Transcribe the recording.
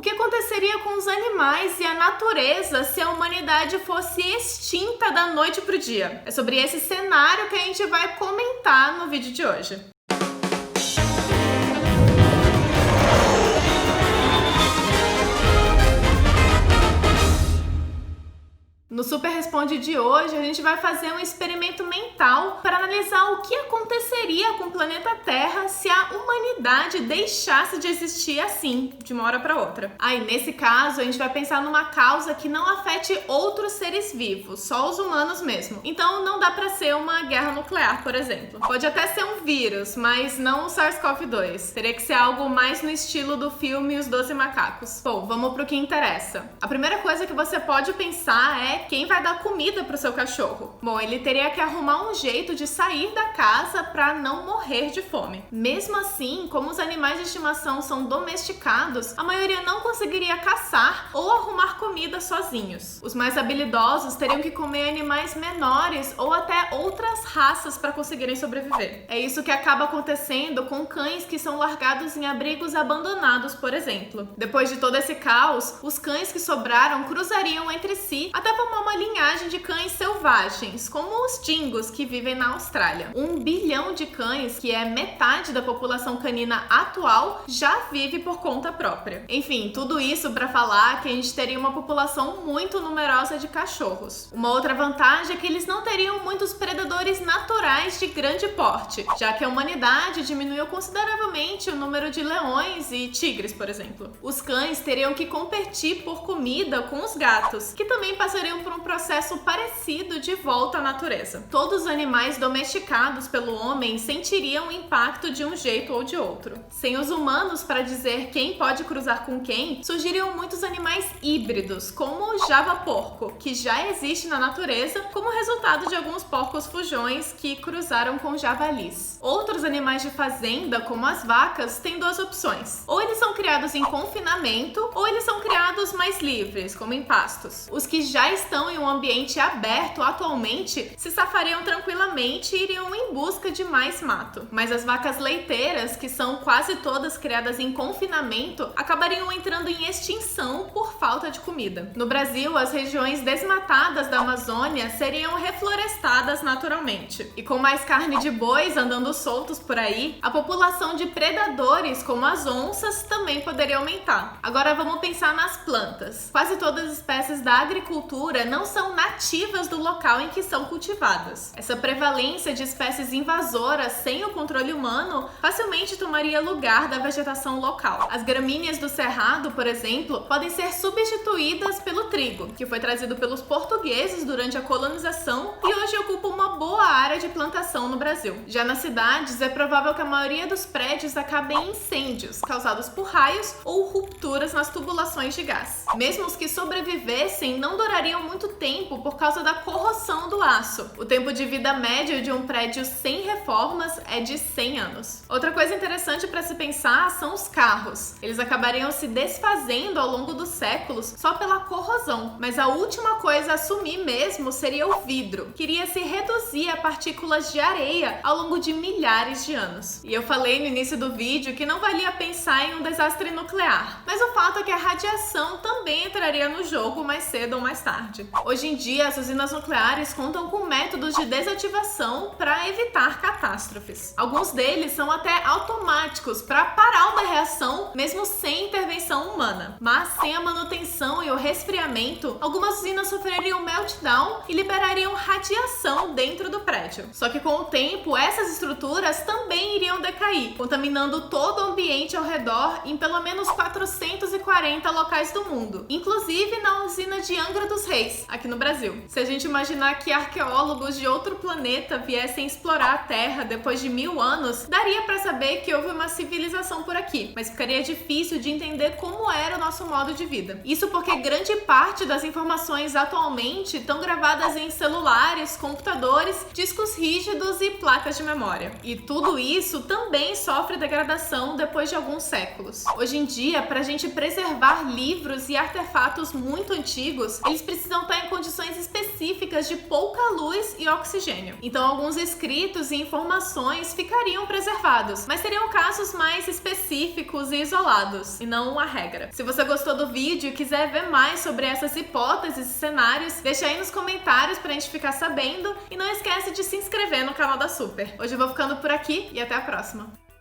O que aconteceria com os animais e a natureza se a humanidade fosse extinta da noite pro dia? É sobre esse cenário que a gente vai comentar no vídeo de hoje. No Super Responde de hoje, a gente vai fazer um experimento mental para analisar o que aconteceria com o planeta Terra se a humanidade deixasse de existir assim, de uma hora para outra. Aí, nesse caso, a gente vai pensar numa causa que não afete outros seres vivos, só os humanos mesmo. Então, não dá para ser uma guerra nuclear, por exemplo. Pode até ser um vírus, mas não o SARS-CoV-2. Teria que ser algo mais no estilo do filme Os 12 Macacos. Bom, vamos pro que interessa. A primeira coisa que você pode pensar é quem vai dar comida pro seu cachorro. Bom, ele teria que arrumar um jeito de sair da casa para não morrer de fome. Mesmo assim, como os animais de estimação são domesticados, a maioria não conseguiria caçar ou arrumar comida sozinhos. Os mais habilidosos teriam que comer animais menores ou até outras raças para conseguirem sobreviver. É isso que acaba acontecendo com cães que são largados em abrigos abandonados, por exemplo. Depois de todo esse caos, os cães que sobraram cruzariam entre si até formar uma linhagem de cães selvagens, como os dingos que vivem na Austrália. 1 bilhão de cães, que é metade da população canina atual, já vive por conta própria. Enfim, tudo isso para falar que a gente teria uma população muito numerosa de cachorros. Uma outra vantagem é que eles não teriam muitos predadores naturais de grande porte, já que a humanidade diminuiu consideravelmente o número de leões e tigres, por exemplo. Os cães teriam que competir por comida com os gatos, que também passariam por um processo parecido de volta à natureza. Todos os animais domesticados pelo homem sentiriam o impacto de um jeito ou de outro. Sem os humanos para dizer quem pode cruzar com quem, surgiriam muitos animais híbridos, como o java-porco, que já existe na natureza como resultado de alguns porcos fujões que cruzaram com javalis. Outros animais de fazenda, como as vacas, têm duas opções. Ou eles são criados em confinamento, ou eles são criados mais livres, como em pastos. Os que já estão em um ambiente aberto atualmente se safariam tranquilamente e iriam em busca de mais mato. Mas as vacas leiteiras, que são quase todas criadas em confinamento, acabariam entrando em extinção por falta de comida. No Brasil, as regiões desmatadas da Amazônia seriam reflorestadas naturalmente. E com mais carne de bois andando soltos por aí, a população de predadores, como as onças, também poderia aumentar. Agora vamos pensar nas plantas. Quase todas as espécies da agricultura não são nativas do local em que são cultivadas. Essa prevalência de espécies invasoras sem o controle humano facilmente tomaria lugar da vegetação local. As gramíneas do cerrado, por exemplo, podem ser substituídas pelo trigo, que foi trazido pelos portugueses durante a colonização e hoje ocupa uma boa área de plantação no Brasil. Já nas cidades, é provável que a maioria dos prédios acabe em incêndios causados por raios ou rupturas nas tubulações de gás. Mesmo os que sobrevivessem não durariam muito tempo por causa da corrosão do aço. O tempo de vida médio de um prédio sem reformas é de 100 anos. Outra coisa interessante para se pensar são os carros. Eles acabariam se desfazendo ao longo dos séculos só pela corrosão, mas a última coisa a sumir mesmo seria o vidro, que iria se reduzir a partículas de areia ao longo de milhares de anos. E eu falei no início do vídeo que não valia pensar em um desastre nuclear, mas o fato é que a radiação também entraria no jogo mais cedo ou mais tarde. Hoje em dia, as usinas nucleares contam com métodos de desativação para evitar catástrofes. Alguns deles são até automáticos para parar uma reação mesmo sem intervenção humana. Mas sem a manutenção e o resfriamento, algumas usinas sofreriam meltdown e liberariam radiação dentro do prédio. Só que com o tempo, essas estruturas também iriam decair, contaminando todo o ambiente ao redor em pelo menos 440 locais do mundo, inclusive na usina de Angra dos Reis, aqui no Brasil. Se a gente imaginar que arqueólogos de outro planeta viessem explorar a Terra depois de 1000 anos, daria para saber que houve uma civilização por aqui, mas ficaria difícil de entender como era o nosso modo de vida. Isso porque grande parte das informações atualmente estão gravadas em celulares, computadores, discos rígidos e placas de memória. E tudo isso também sofre degradação depois de alguns séculos. Hoje em dia, para a gente preservar preservar livros e artefatos muito antigos, eles precisam estar em condições específicas de pouca luz e oxigênio. Então, alguns escritos e informações ficariam preservados, mas seriam casos mais específicos e isolados, e não a regra. Se você gostou do vídeo e quiser ver mais sobre essas hipóteses e cenários, deixa aí nos comentários pra gente ficar sabendo, e não esquece de se inscrever no canal da Super. Hoje eu vou ficando por aqui e até a próxima!